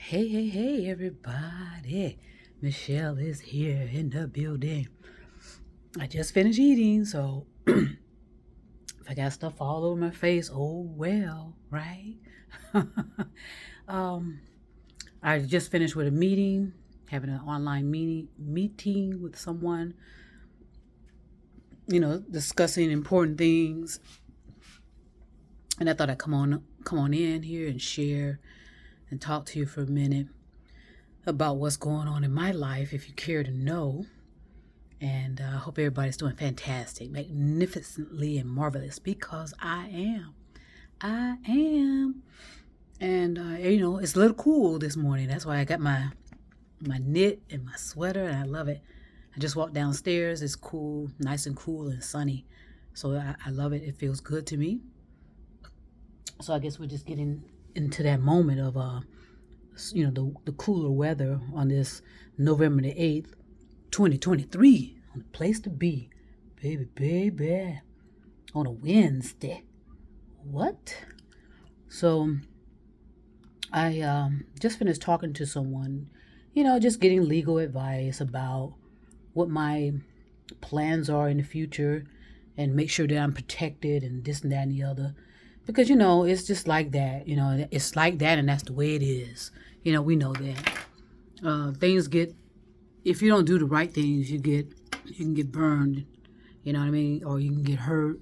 Hey, hey, hey, everybody. Michelle is here in the building. I just finished eating, so if I got stuff all over my face, oh well, right? um, I just finished with a meeting, having an online meeting with someone, discussing important things. And I thought I'd come on in here and share and talk to you for a minute about what's going on in my life, if you care to know. And I hope everybody's doing fantastic, magnificently, and marvelous because I am. I am. And, it's a little cool this morning. That's why I got my knit and my sweater, and I love it. I just walked downstairs. It's cool, nice and cool and sunny. So I love it. It feels good to me. So I guess we're just getting into that moment of, the cooler weather on this November the 8th. 2023 on the place to be, baby, on a Wednesday. What? So I just finished talking to someone, just getting legal advice about what my plans are in the future and make sure that I'm protected and this and that and the other. Because, it's just like that. It's like that, and that's the way it is. We know that. Things get, if you don't do the right things, you can get burned, you know what I mean, or you can get hurt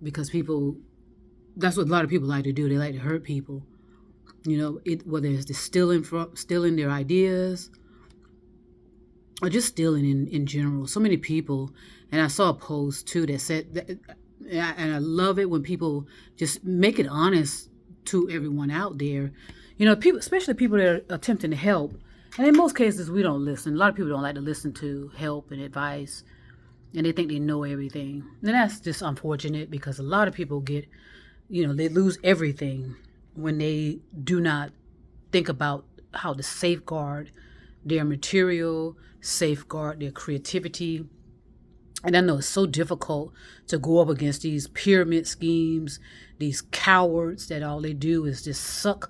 because people. That's what a lot of people like to do. They like to hurt people, whether it's the stealing their ideas, or just stealing in general. So many people, and I saw a post too that said that, and I love it when people just make it honest to everyone out there. People, especially people that are attempting to help. And in most cases, we don't listen. A lot of people don't like to listen to help and advice, and they think they know everything. And that's just unfortunate because a lot of people get, they lose everything when they do not think about how to safeguard their material, safeguard their creativity. And I know it's so difficult to go up against these pyramid schemes, these cowards that all they do is just suck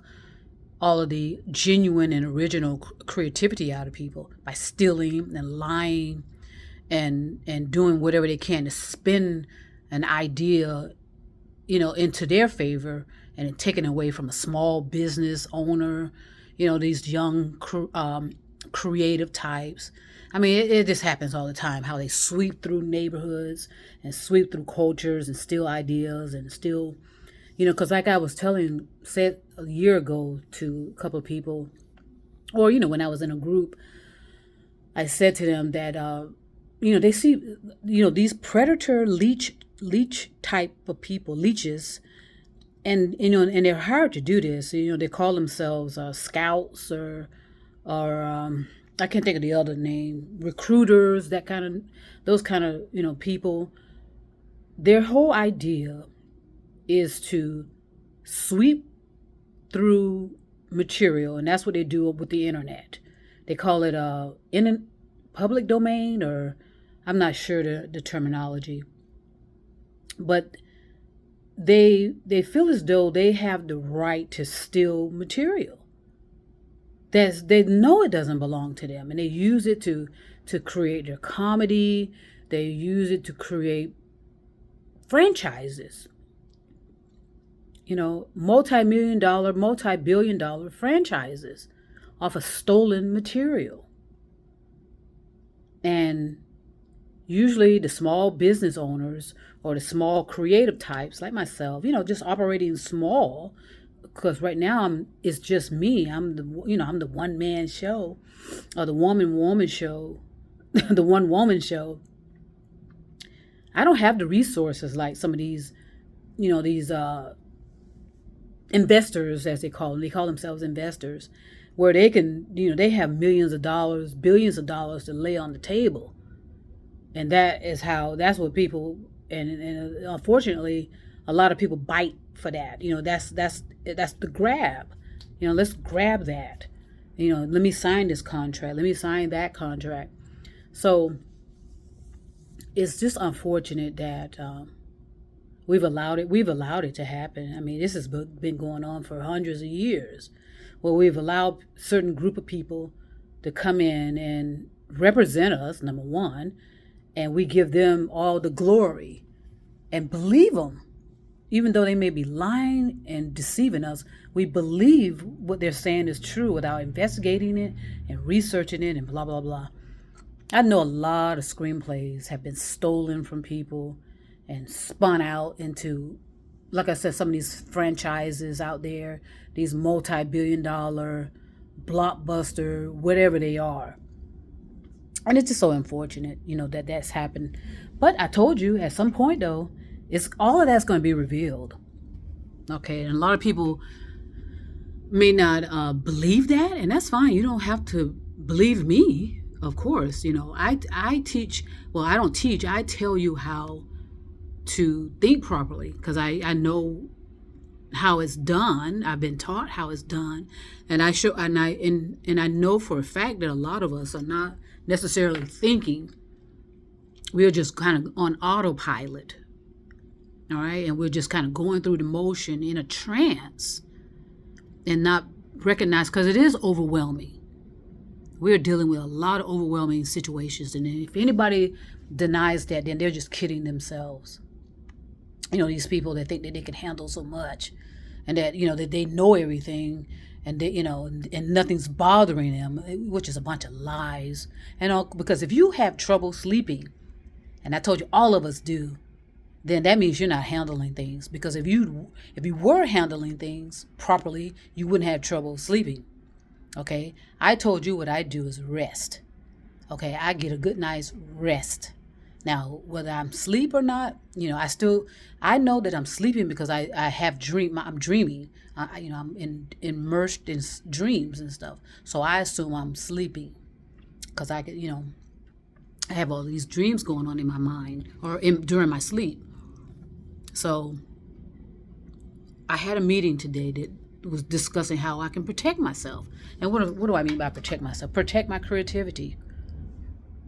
all of the genuine and original creativity out of people by stealing and lying and doing whatever they can to spin an idea, into their favor and taking away from a small business owner, these young creative types. I mean, it just happens all the time, how they sweep through neighborhoods and sweep through cultures and steal ideas and steal, because like I was said a year ago to a couple of people, or, when I was in a group, I said to them that, they see, these predator leech type of people, leeches, and, and they're hard to do this. They call themselves scouts or I can't think of the other name, recruiters, those kind of, people. Their whole idea is to sweep through material, and that's what they do with the internet. They call it in public domain, or I'm not sure the terminology, but they feel as though they have the right to steal material. They know it doesn't belong to them, and they use it to create their comedy. They use it to create franchises. Multi-billion dollar franchises off of stolen material. And usually the small business owners or the small creative types like myself, just operating small, because right now it's just me. I'm the one man show, or the woman show, the one woman show. I don't have the resources like some of these, these investors, as they call them. They call themselves investors, where they can, they have millions of dollars, billions of dollars to lay on the table. And that's what people, and unfortunately, a lot of people bite for that. That's the grab. Let's grab that. Let me sign this contract. Let me sign that contract. So it's just unfortunate that we've allowed it to happen. I mean, this has been going on for hundreds of years, where we've allowed certain group of people to come in and represent us, number one, and we give them all the glory and believe them. Even though they may be lying and deceiving us, we believe what they're saying is true without investigating it and researching it and blah, blah, blah. I know a lot of screenplays have been stolen from people and spun out into, like I said, some of these franchises out there, these multi-billion-dollar, blockbuster, whatever they are. And it's just so unfortunate, that that's happened. But I told you, at some point, though, it's all of that's going to be revealed. Okay, and a lot of people may not believe that, and that's fine. You don't have to believe me, of course. I teach, well, I don't teach, I tell you how to think properly, because I know how it's done. I've been taught how it's done, and I know for a fact that a lot of us are not necessarily thinking. We're just kind of on autopilot. All right, and we're just kind of going through the motion in a trance and not recognize, because it is overwhelming. We're dealing with a lot of overwhelming situations, and if anybody denies that, then they're just kidding themselves. These people that think that they can handle so much, and that that they know everything, and they, and nothing's bothering them, which is a bunch of lies. Because if you have trouble sleeping, and I told you all of us do, then that means you're not handling things. Because if you were handling things properly, you wouldn't have trouble sleeping. Okay, I told you what I do is rest. Okay, I get a good night's rest. Now, whether I'm asleep or not, I know that I'm sleeping because I'm dreaming. I'm immersed in dreams and stuff. So I assume I'm sleeping because I have all these dreams going on in my mind or during my sleep. So I had a meeting today that was discussing how I can protect myself. And what do I mean by protect myself? Protect my creativity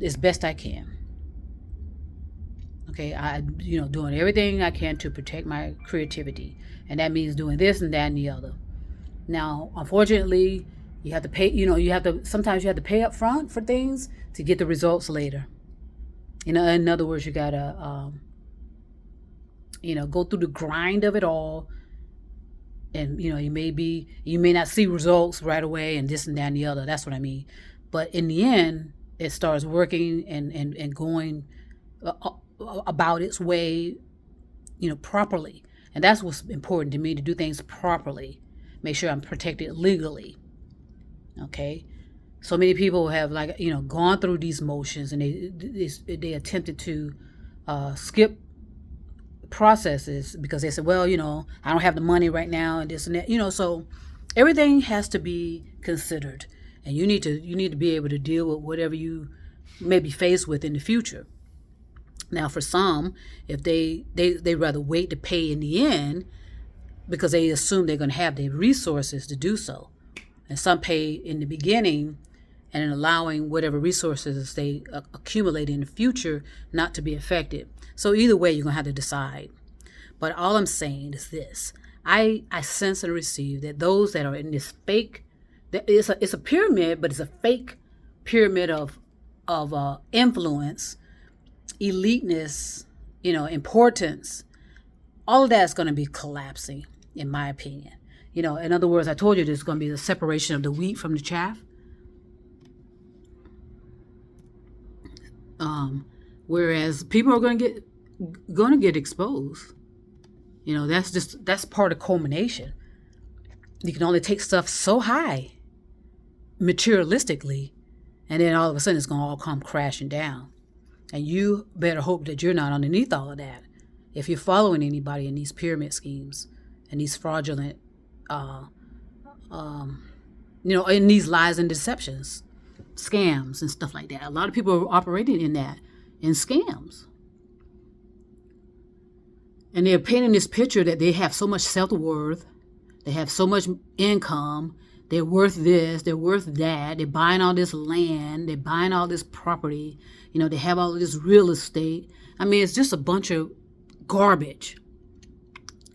as best I can. Okay, doing everything I can to protect my creativity. And that means doing this and that and the other. Now, unfortunately, you have to pay, sometimes you have to pay up front for things to get the results later. In other words, you gotta, go through the grind of it all. And, you may not see results right away and this and that and the other. That's what I mean. But in the end, it starts working and going about its way, properly. And that's what's important to me, to do things properly. Make sure I'm protected legally. Okay? So many people have gone through these motions, and they attempted to skip processes because they said, well, I don't have the money right now and this and that, so everything has to be considered, and you need to be able to deal with whatever you may be faced with in the future. Now, for some, if they rather wait to pay in the end because they assume they're going to have the resources to do so, and some pay in the beginning and in allowing whatever resources they accumulate in the future not to be affected. So either way, you're going to have to decide. But all I'm saying is this. I sense and receive that those that are in this fake, it's a pyramid, but it's a fake pyramid of influence, eliteness, importance. All of that is going to be collapsing, in my opinion. In other words, I told you there's going to be the separation of the wheat from the chaff. Whereas people are going to get exposed. That's part of culmination. You can only take stuff so high, materialistically, and then all of a sudden it's going to all come crashing down. And you better hope that you're not underneath all of that. If you're following anybody in these pyramid schemes and these fraudulent, in these lies and deceptions, scams and stuff like that. A lot of people are operating in scams. And they're painting this picture that they have so much self-worth, they have so much income, they're worth this, they're worth that, they're buying all this land, they're buying all this property, they have all this real estate. I mean, it's just a bunch of garbage.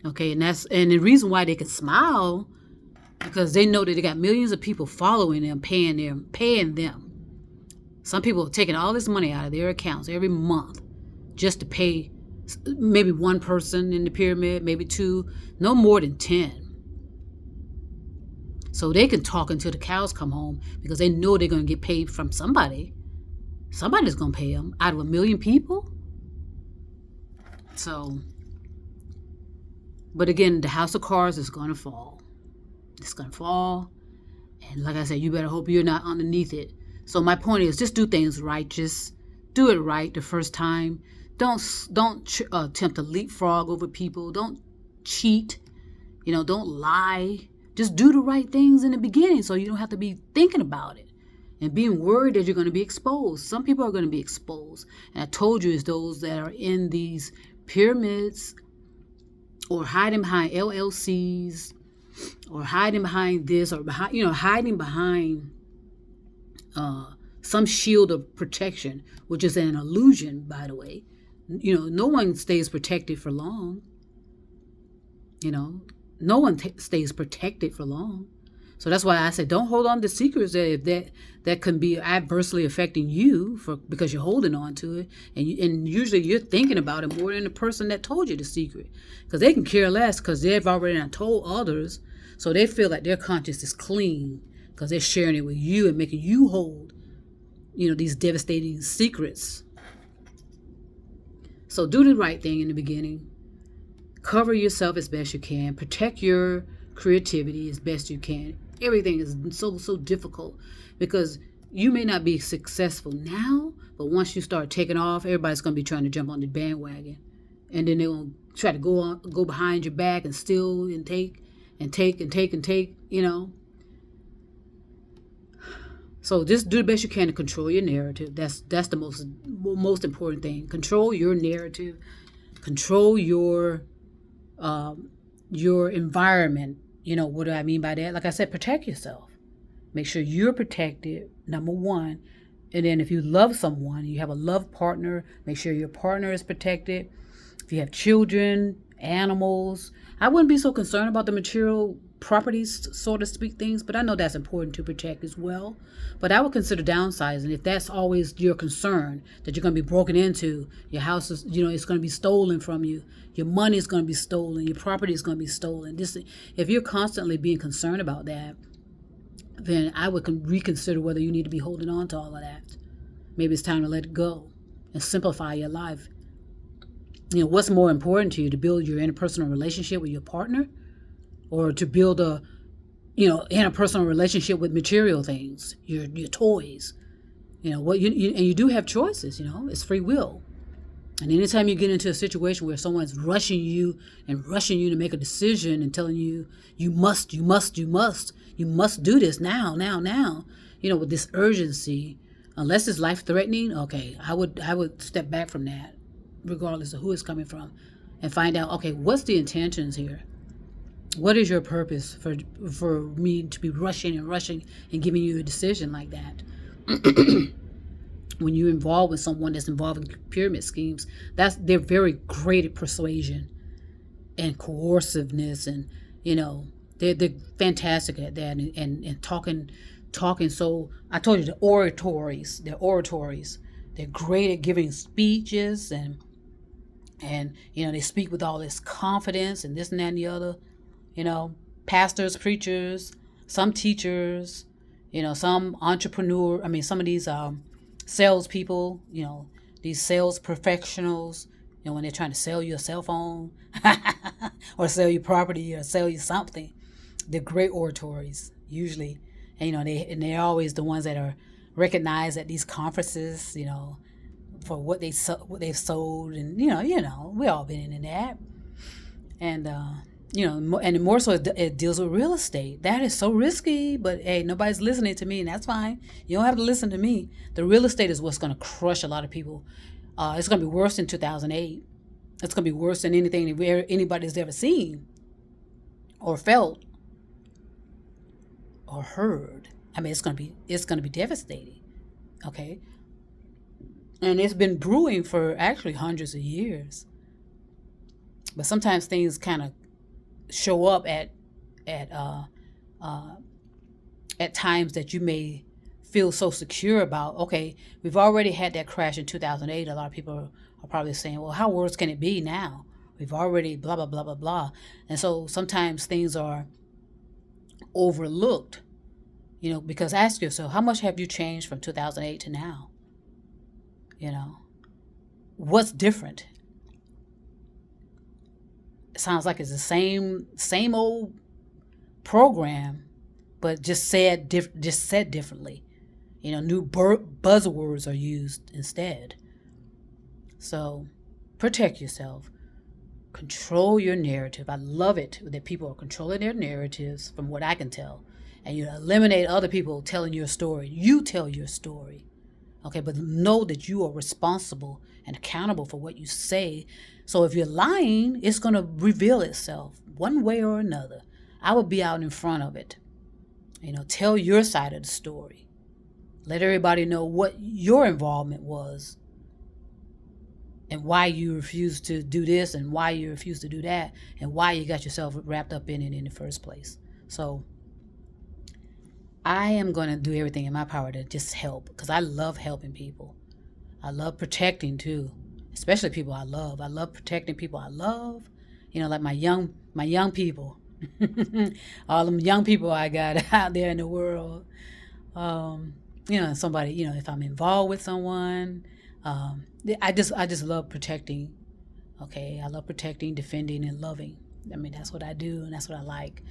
Okay, and the reason why they can smile because they know that they got millions of people following them, paying them. Some people are taking all this money out of their accounts every month just to pay maybe one person in the pyramid, maybe two, no more than 10. So they can talk until the cows come home because they know they're going to get paid from somebody. Somebody's going to pay them out of 1 million people. So, but again, the house of cards is going to fall. It's going to fall. And like I said, you better hope you're not underneath it. So my point is, just do things right. Just do it right the first time. Don't attempt to leapfrog over people. Don't cheat. Don't lie. Just do the right things in the beginning so you don't have to be thinking about it and being worried that you're going to be exposed. Some people are going to be exposed. And I told you, it's those that are in these pyramids or hiding behind LLCs or hiding behind this or hiding behind some shield of protection, which is an illusion, by the way. No one stays protected for long. No one stays protected for long. So that's why I say don't hold on to secrets that can be adversely affecting you because you're holding on to it. And usually you're thinking about it more than the person that told you the secret. Because they can care less because they've already told others. So they feel like their conscience is clean because they're sharing it with you and making you hold, these devastating secrets. So do the right thing in the beginning. Cover yourself as best you can. Protect your creativity as best you can. Everything is so difficult because you may not be successful now, but once you start taking off, everybody's going to be trying to jump on the bandwagon. And then they'll try to go behind your back and steal and take. So just do the best you can to control your narrative. That's the most important thing. Control your narrative. Control your environment. What do I mean by that? Like I said, protect yourself. Make sure you're protected, number one. And then if you love someone, you have a love partner, make sure your partner is protected. If you have children, animals, I wouldn't be so concerned about the material properties, so to speak, things, but I know that's important to protect as well. But I would consider downsizing if that's always your concern, that you're going to be broken into, your house is, it's going to be stolen from you, your money is going to be stolen, your property is going to be stolen. If you're constantly being concerned about that, then I would reconsider whether you need to be holding on to all of that. Maybe it's time to let it go and simplify your life. What's more important to you, to build your interpersonal relationship with your partner, or to build a interpersonal relationship with material things, your toys? And you do have choices. It's free will. And anytime you get into a situation where someone's rushing you to make a decision and telling you must do this now, with this urgency, unless it's life threatening, okay, I would step back from that, regardless of who it's coming from, and find out, okay, what's the intentions here? What is your purpose for me to be rushing and giving you a decision like that? When you're involved with someone that's involved in pyramid schemes, they're very great at persuasion and coerciveness, and they're fantastic at that, and talking. So I told you they're oratories. They're great at giving speeches, and they speak with all this confidence and this and that and the other. Pastors, preachers, some teachers, some some of these salespeople, these sales professionals, when they're trying to sell you a cell phone or sell you property or sell you something, they're great oratories usually. And they're always the ones that are recognized at these conferences, for what they've sold, and we all been in that, and and more so it deals with real estate. That is so risky, but hey, nobody's listening to me, and that's fine. You don't have to listen to me. The real estate is what's going to crush a lot of people. It's going to be worse than 2008. It's going to be worse than anything anybody's ever seen or felt or heard. It's going to be devastating. Okay. And it's been brewing for actually hundreds of years. But sometimes things kind of show up at at times that you may feel so secure about. Okay, we've already had that crash in 2008. A lot of people are probably saying, well, how worse can it be now? We've already blah, blah, blah, blah, blah. And so sometimes things are overlooked, because ask yourself, how much have you changed from 2008 to now? What's different? It sounds like it's the same old program, but just said differently. New buzzwords are used instead. So protect yourself. Control your narrative. I love it that people are controlling their narratives from what I can tell. And you eliminate other people telling your story. You tell your story. Okay, but know that you are responsible and accountable for what you say. So if you're lying, it's going to reveal itself one way or another. I would be out in front of it. Tell your side of the story. Let everybody know what your involvement was and why you refused to do this and why you refused to do that and why you got yourself wrapped up in it in the first place. So I am going to do everything in my power to just help, because I love helping people. I love protecting too, especially people I love. I love protecting people I love, like my young people, all them young people I got out there in the world. Somebody, if I'm involved with someone, I just love protecting. Okay, I love protecting, defending, and loving. I mean, that's what I do, and that's what I like.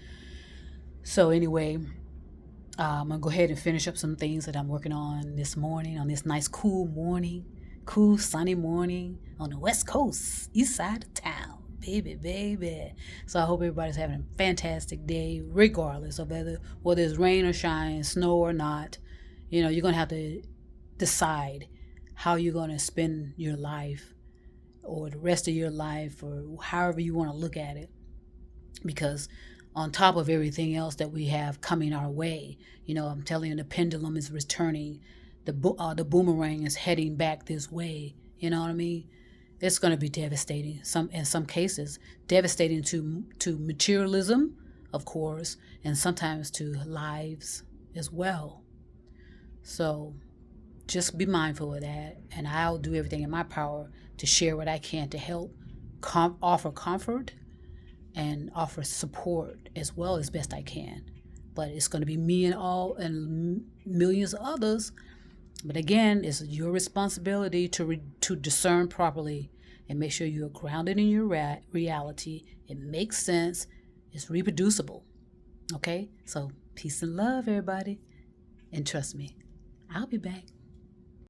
So anyway, I'm going to go ahead and finish up some things that I'm working on this morning, on this nice cool sunny morning on the West Coast, east side of town. Baby. So I hope everybody's having a fantastic day, regardless of whether it's rain or shine, snow or not. You're going to have to decide how you're going to spend your life or the rest of your life, or however you want to look at it. Because on top of everything else that we have coming our way, I'm telling you, the pendulum is returning. The boomerang is heading back this way. You know what I mean? It's going to be devastating. In some cases, devastating to materialism, of course, and sometimes to lives as well. So just be mindful of that, and I'll do everything in my power to share what I can to help offer comfort and offer support as well as best I can. But it's going to be me and millions of others. But again, it's your responsibility to discern properly and make sure you're grounded in your reality. It makes sense. It's reproducible. Okay? So peace and love, everybody. And trust me, I'll be back.